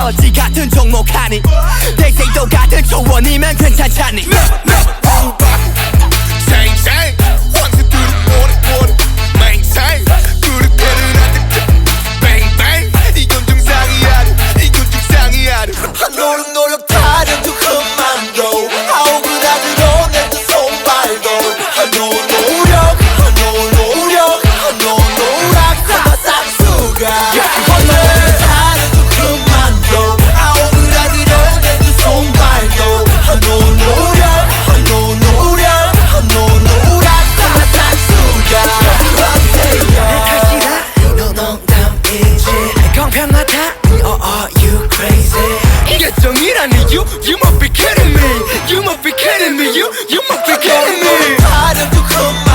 어디 같은 종목하니 대세도 같은 초원이면 괜찮잖니 쟁쟁 원수들은 오래 맹생 그릇대는 아득 뱅뱅 이건 정상이야 이건 정상이야 노력 타려도 그만 go 아우그라들어 내두 손발도 노력 하나 싹수가 노력 타려도 그만 go 아우그라들어 내두 손발도 노력 하나 싹수가 탈시라 너 농담이지 공평하다 you crazy 이게 정이라니 you must be kidding me you must be kidding me you must be kidding me 타려도 그만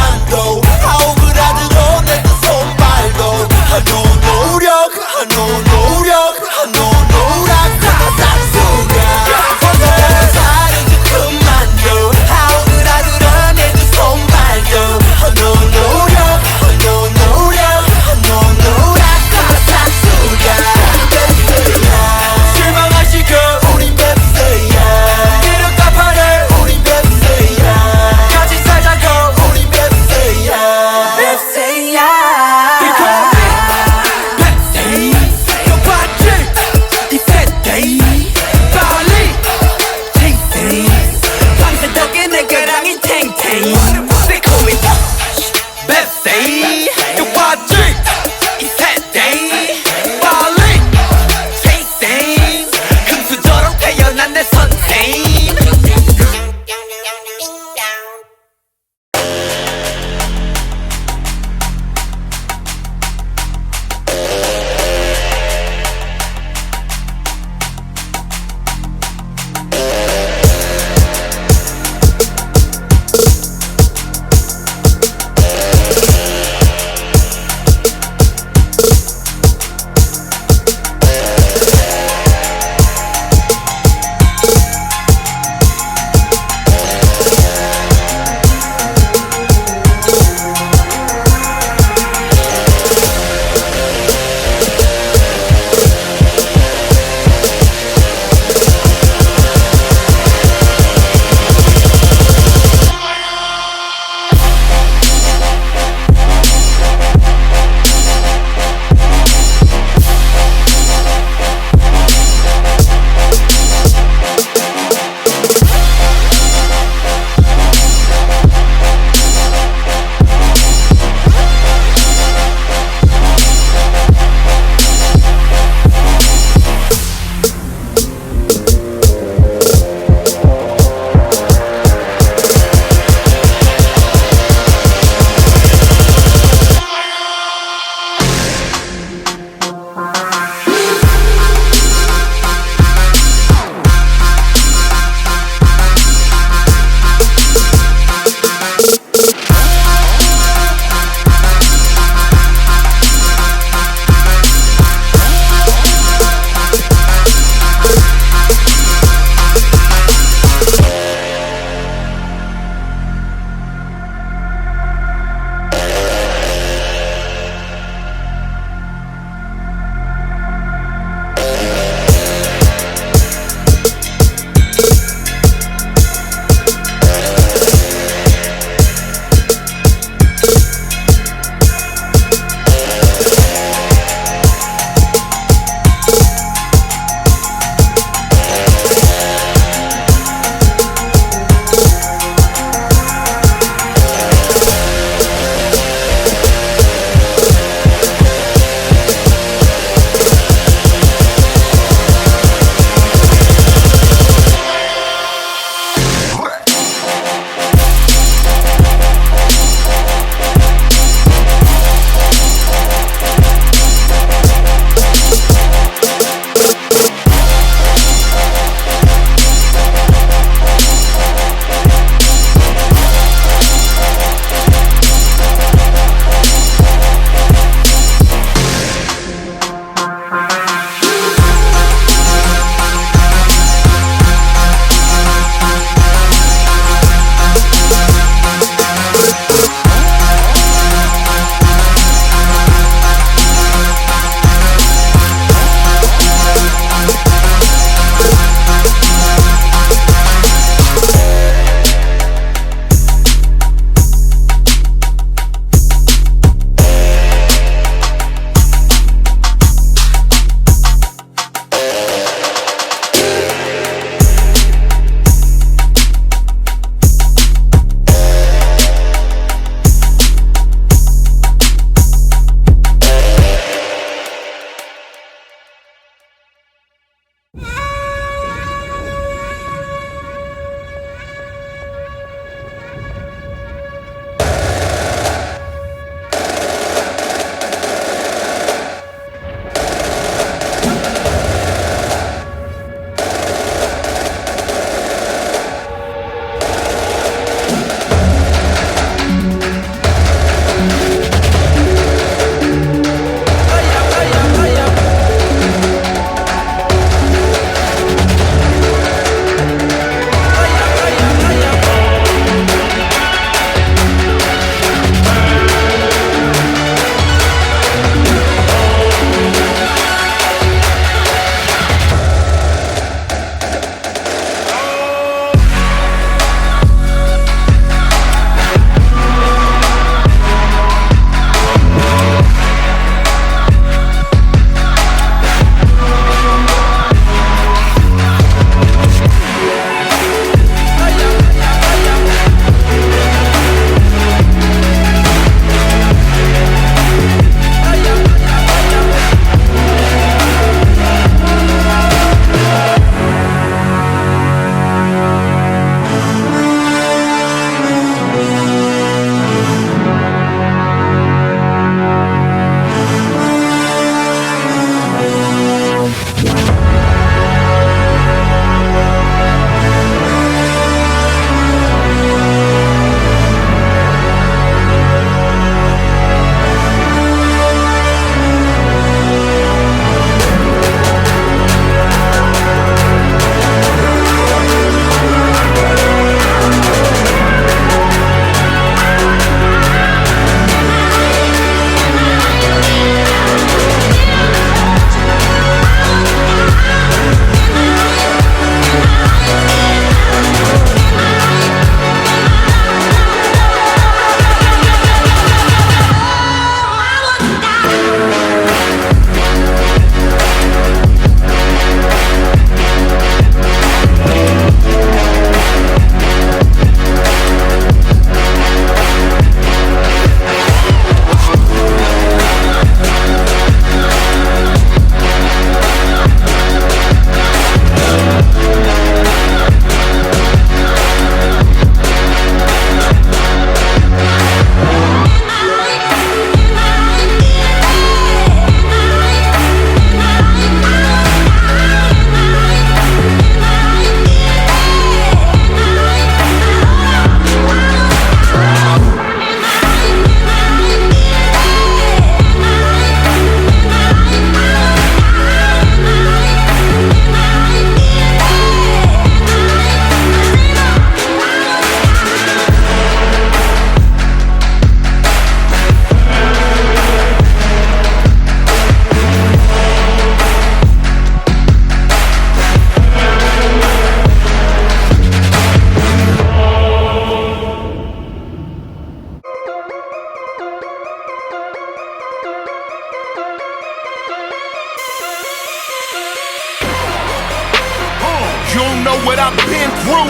You don't know what I've been through.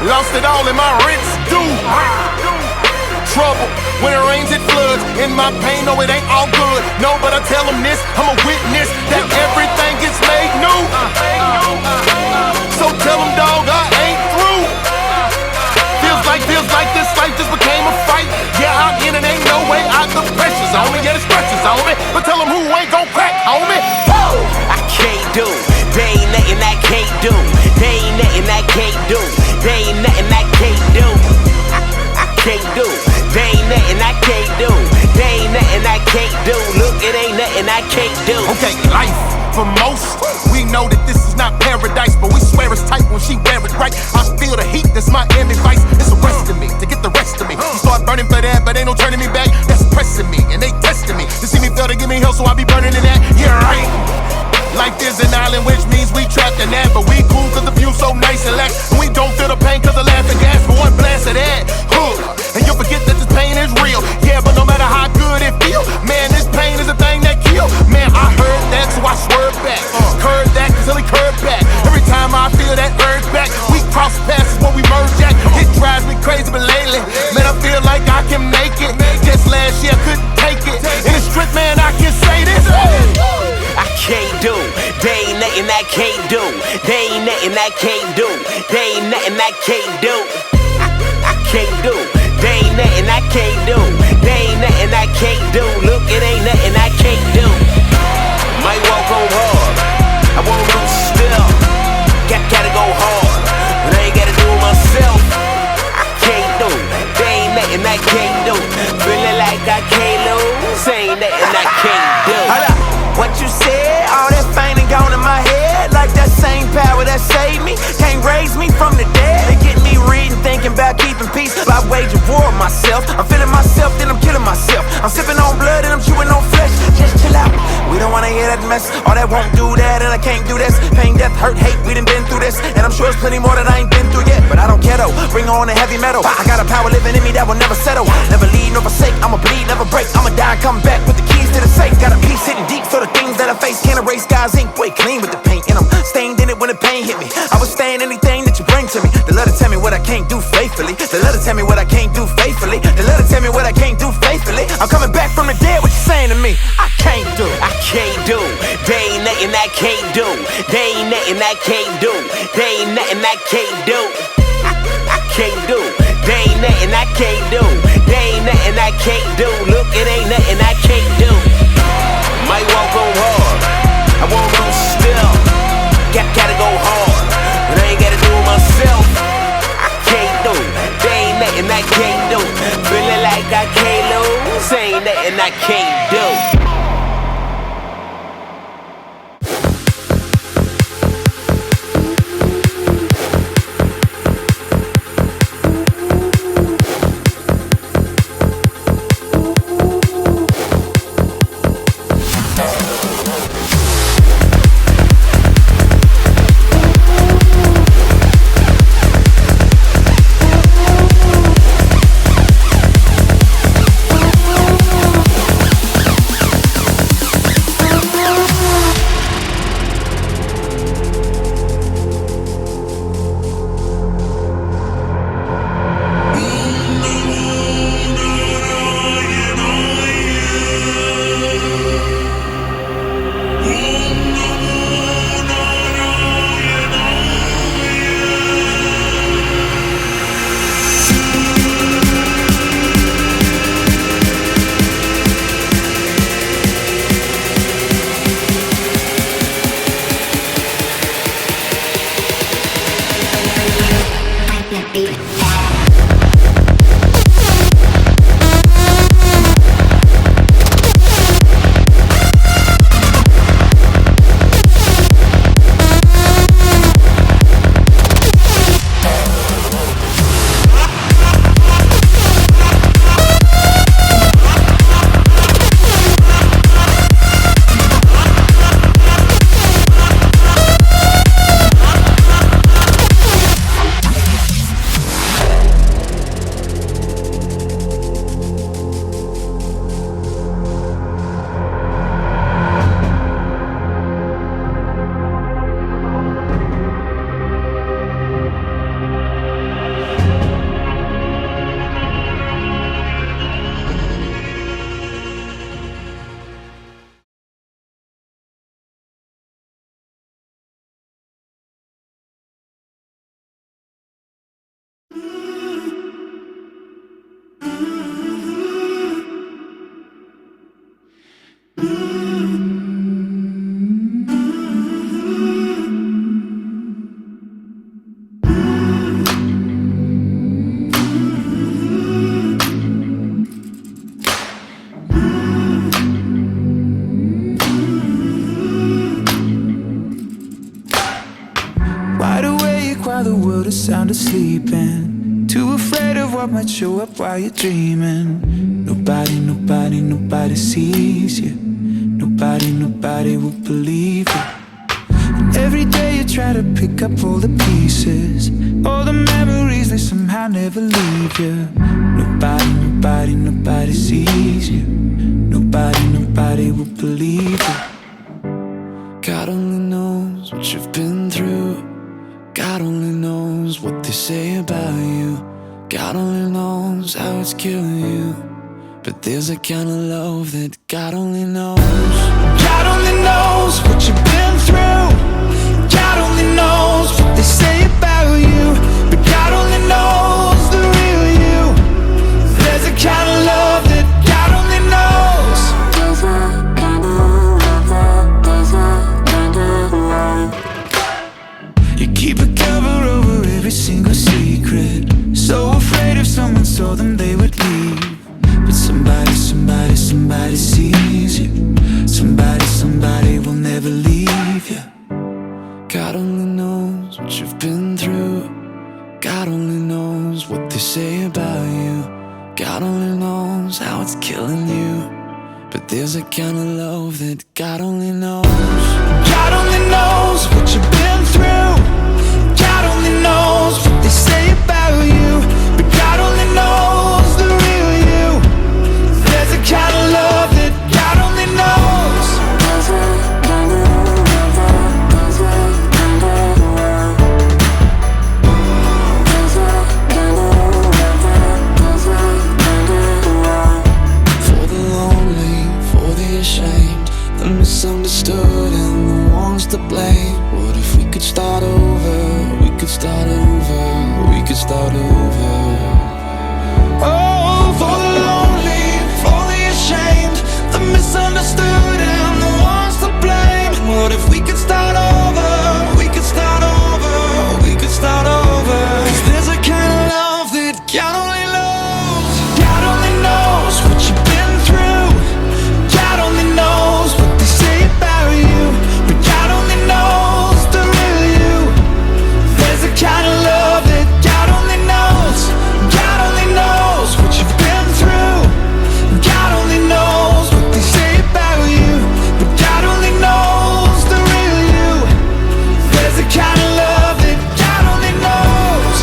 Lost it all in my rent stew. Trouble, when it rains it floods. In my pain, no it ain't all good. No, but I tell them this, I'm a witness that everything gets made new. So tell them dog I ain't through. Feels like this life just became a fight. Yeah, I'm in and ain't no way out. The pressure's on me, yeah the stresses on me. But tell them who ain't gon' crack, homie. Woo! I can't do, they ain't nothing I can't do. They ain't nothing I can't do. They ain't nothing I can't do. I can't do, they ain't nothing I can't do. They ain't nothing I can't do. Look, it ain't nothing I can't do. Okay, life for most, we know that this is not paradise, but we swear it's tight when she wear it right. I feel the heat, that's my end advice. It's arresting me to get the rest of me. You start burning for that, but ain't no turning me back. That's pressing me, and they testing me to see me fail to give me hell, so I be burning in that. Yeah, right. Life is an island, which means we trapped in that. But we cool cause the view so nice and lax. And we don't feel the pain cause the laughing gas. But one blast of that, and you'll forget that this pain is real. Yeah, but no matter how good it feel, man, this pain is a thing that kill. Man, I heard that, so I swerved back. Curved that till he curved back. Every time I feel that urge back, we cross paths when we merge at. It drives me crazy, but lately, man, I feel like I can make it. Just last year I couldn't take it. In the street, man, I can say this. I can't do, they ain't nothing I can't do. They ain't nothing I can't do. They ain't nothing I can't do. I can't do, they ain't nothing I can't do. They ain't nothing I can't do. Look, it ain't nothing I can't do. Might walk on hard, I won't lose still. Gotta go hard, but I ain't gotta do it myself. I can't do, they ain't nothing I can't do. Feeling like I can't lose, ain't nothing I can't do. What you said, all that fame and gone in my head. Like that same power that saved me can't raise me from the dead. They get me reading, thinking about keeping peace by waging war on myself. I'm feeling myself, then I'm killing myself. I'm sipping on blood and I'm chewing on flesh. Just chill out, we don't wanna hear that mess. All that won't do that and I can't do this. Pain, death, hurt, hate, we done been through this. And I'm sure it's plenty more that I ain't been through yet. But I don't care though, bring on the heavy metal. I got a power living in me that will never settle. Never leave nor forsake, I'ma bleed, never break. I'ma die, come back with the keys to the safe. Got a piece hidden deep so the things that I face can't erase. Guys ink, way clean with the paint. And I'm stained in it when the pain hit me. I would stand anything that you bring to me. They love to tell me what I can't do faithfully. They love to tell me what I can't do faithfully. They love to tell me what I can't do faithfully. I'm coming back from the dead, what you saying to me? I can't do, I can't do. They ain't nothing I can't do. They ain't nothing I can't do. They ain't nothing I can't do. I can't do. They ain't nothing I can't do. They ain't nothing I can't do. Look, it ain't nothing I can't do. Might walk on hard, I won't lose still. Gotta go hard, but I ain't gotta do it myself. I can't do, they ain't nothing I can't do. Feeling like I can't lose, ain't nothing I can't do. sound asleep and too afraid of what might show up while you're dreaming. Nobody sees you. Nobody will believe you. And every day you try to pick up all the pieces, all the memories, they somehow never leave you. Nobody sees you. Nobody will believe you. God only knows what you've been through. God only knows what they say about you. God only knows how it's killing you. But there's a kind of love that God only knows. God only knows what you've been through. God only knows what they say about you. But God only knows the real you. There's a kind of love that God only knows. You keep a cover over every single secret, so afraid if someone saw them they would leave. But somebody sees you. Somebody will never leave you. God only knows what you've been through. God only knows what they say about you. God only knows how it's killing you. But there's a kind of love that God only knows. God only knows what you've been through. God only knows what they say about you. But God only knows the real you. There's a kind of love that God only knows. For the lonely, for the ashamed, the misunderstood and the ones to blame. What if we could start over? We could start over. We could start over. Oh, for the lonely, for the ashamed, the misunderstood and the ones to blame. What if we could start over? We could start over. We could start over. 'Cause there's a kind of love that God only knows. God only knows what you've been through. God only knows what they say about you. But God only knows the real you. There's a kind of love that God only knows. God only knows what you've been through. God only knows what they say about you. But God only knows the real you. There's a kind of love that God only knows.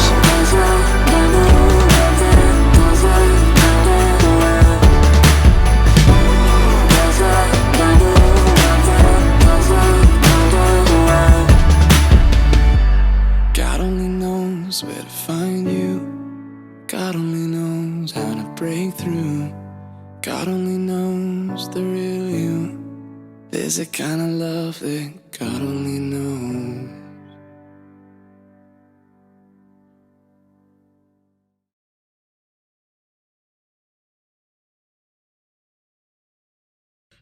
God only knows where to find you. God only knows how to break through. God only knows the real you. There's a kind of love that God only knows.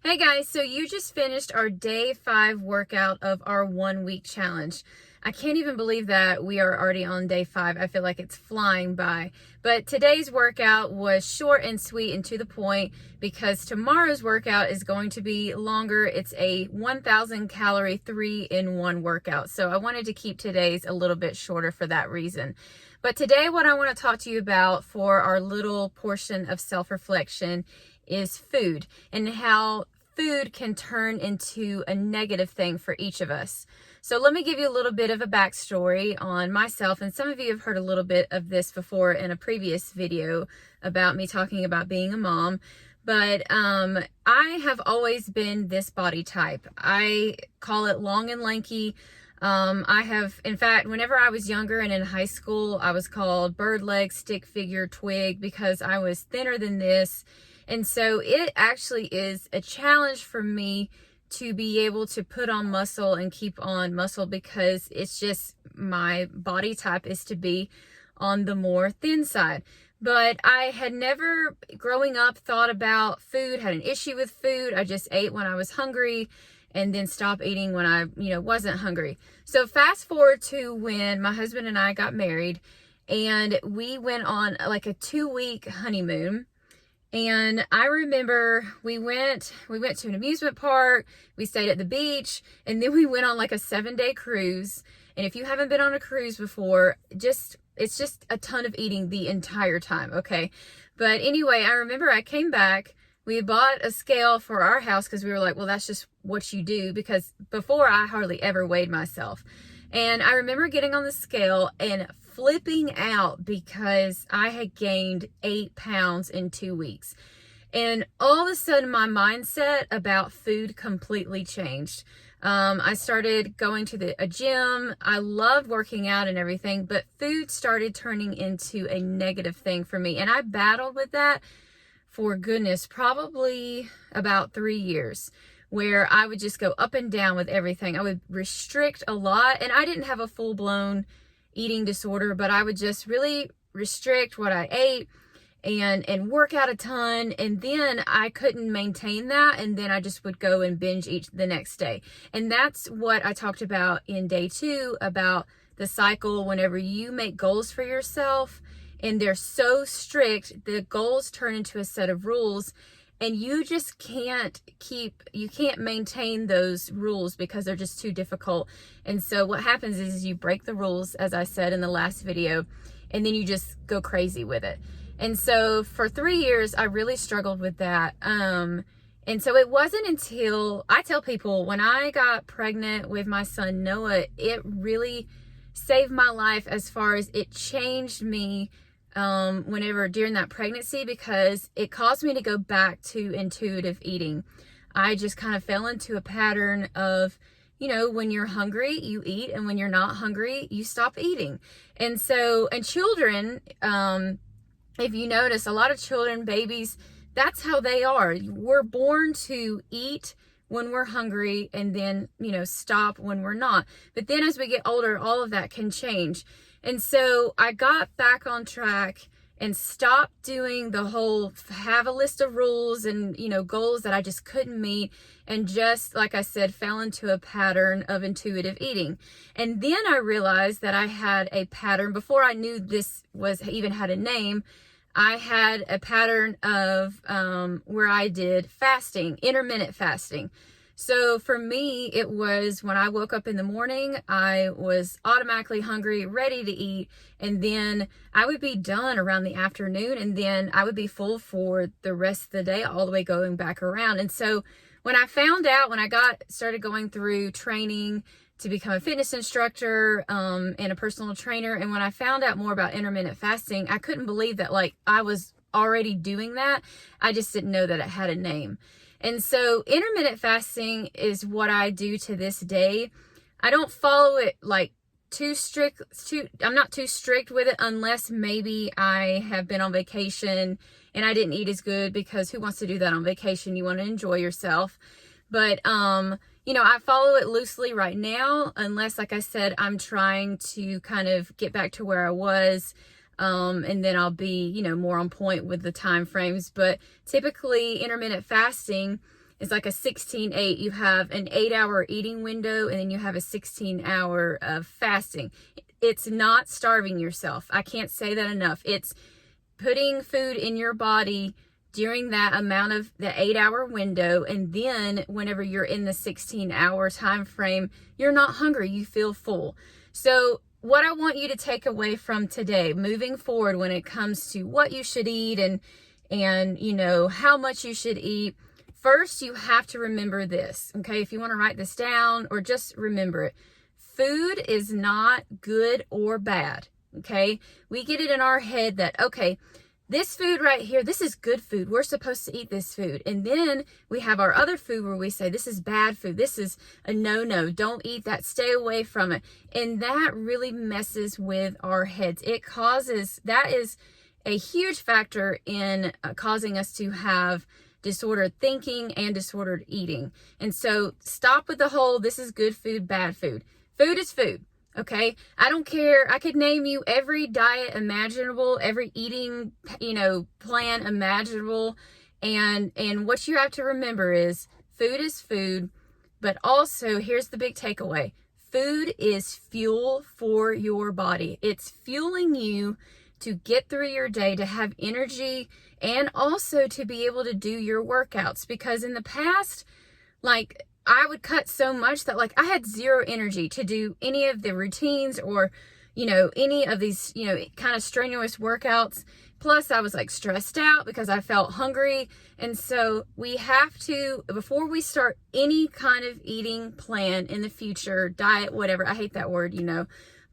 Hey guys, so you just finished our day 5 workout of our 1-week challenge. I can't even believe that we are already on day 5. I feel like it's flying by. But today's workout was short and sweet and to the point because tomorrow's workout is going to be longer. It's a 1,000 calorie 3-in-1 workout. So I wanted to keep today's a little bit shorter for that reason. But today what I want to talk to you about for our little portion of self-reflection is food and how food can turn into a negative thing for each of us. So let me give you a little bit of a backstory on myself, and some of you have heard a little bit of this before in a previous video about me talking about being a mom. But I have always been this body type. I call it long and lanky. In fact, whenever I was younger and in high school, I was called bird leg, stick figure, twig because I was thinner than this. And so it actually is a challenge for me to be able to put on muscle and keep on muscle because it's just my body type is to be on the more thin side. But I had never, growing up, thought about food, had an issue with food. I just ate when I was hungry and then stopped eating when I, wasn't hungry. So fast forward to when my husband and I got married and we went on like a 2-week honeymoon. And I remember we went to an amusement park, we stayed at the beach, and then we went on like a 7-day cruise. And if you haven't been on a cruise before, just it's just a ton of eating the entire time, okay? But anyway, I remember I came back, we bought a scale for our house because we were like, well, that's just what you do, because before I hardly ever weighed myself. And I remember getting on the scale and flipping out because I had gained 8 pounds in 2 weeks. And all of a sudden my mindset about food completely changed. I started going to a gym. I loved working out and everything, but food started turning into a negative thing for me. And I battled with that for goodness, probably about 3 years, where I would just go up and down with everything. I would restrict a lot, and I didn't have a full-blown eating disorder, but I would just really restrict what I ate and work out a ton, and then I couldn't maintain that, and then I just would go and binge eat the next day. And that's what I talked about in day 2, about the cycle. Whenever you make goals for yourself and they're so strict, the goals turn into a set of rules, and you just can't maintain those rules because they're just too difficult. And so what happens is you break the rules, as I said in the last video, and then you just go crazy with it. And so for 3 years, I really struggled with that. And so it wasn't until, I tell people, when I got pregnant with my son, Noah, it really saved my life as far as it changed me during that pregnancy, because it caused me to go back to intuitive eating. I just kind of fell into a pattern of, when you're hungry, you eat, and when you're not hungry, you stop eating. And so, and children, if you notice, a lot of children, babies, that's how they are. We're born to eat when we're hungry and then, stop when we're not. But then as we get older, all of that can change. And so I got back on track and stopped doing the whole have a list of rules and, goals that I just couldn't meet, and just, like I said, fell into a pattern of intuitive eating. And then I realized that I had a pattern before I knew this even had a name. I had a pattern of where I did fasting, intermittent fasting. So for me, it was when I woke up in the morning, I was automatically hungry, ready to eat, and then I would be done around the afternoon, and then I would be full for the rest of the day, all the way going back around. And so when I found out, when I started going through training to become a fitness instructor and a personal trainer, and when I found out more about intermittent fasting, I couldn't believe that I was already doing that. I just didn't know that it had a name. And so intermittent fasting is what I do to this day. I don't follow it too strict. I'm not too strict with it, unless maybe I have been on vacation and I didn't eat as good, because who wants to do that on vacation? You want to enjoy yourself. But, I follow it loosely right now, unless, like I said, I'm trying to kind of get back to where I was. And then I'll be, more on point with the time frames. But typically intermittent fasting is like a 16-8. You have an 8-hour eating window, and then you have a 16-hour of fasting. It's not starving yourself. I can't say that enough. It's putting food in your body during that amount of the 8-hour window. And then whenever you're in the 16-hour time frame, you're not hungry. You feel full. So what I want you to take away from today, moving forward, when it comes to what you should eat and how much you should eat, first you have to remember this, okay? If you want to write this down or just remember it, food is not good or bad, okay? We get it in our head that, okay, this food right here, this is good food. We're supposed to eat this food. And then we have our other food where we say, this is bad food. This is a no-no. Don't eat that. Stay away from it. And that really messes with our heads. That is a huge factor in causing us to have disordered thinking and disordered eating. And so stop with the whole, this is good food, bad food. Food is food. Okay, I don't care. I could name you every diet imaginable, every eating, plan imaginable. And what you have to remember is food is food, but also here's the big takeaway. Food is fuel for your body. It's fueling you to get through your day, to have energy, and also to be able to do your workouts. Because in the past, I would cut so much that I had zero energy to do any of the routines or, any of these, kind of strenuous workouts. Plus, I was like stressed out because I felt hungry. And so we have to, before we start any kind of eating plan in the future, diet, whatever, I hate that word,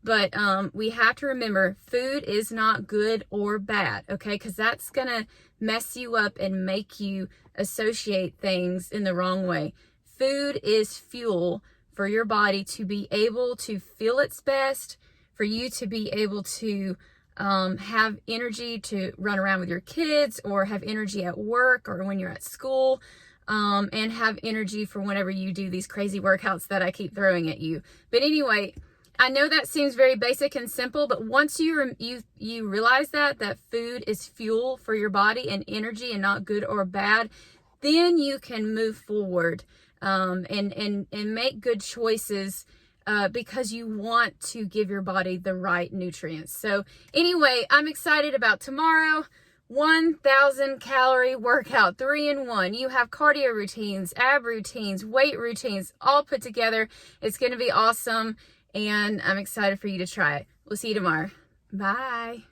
but we have to remember food is not good or bad, okay? Because that's going to mess you up and make you associate things in the wrong way. Food is fuel for your body to be able to feel its best, for you to be able to have energy to run around with your kids, or have energy at work or when you're at school, and have energy for whenever you do these crazy workouts that I keep throwing at you. But anyway, I know that seems very basic and simple, but once you realize that food is fuel for your body and energy and not good or bad, then you can move forward and make good choices because you want to give your body the right nutrients. So anyway, I'm excited about tomorrow. 1,000 calorie workout, 3-in-1. You have cardio routines, ab routines, weight routines, all put together. It's going to be awesome, and I'm excited for you to try it. We'll see you tomorrow. Bye.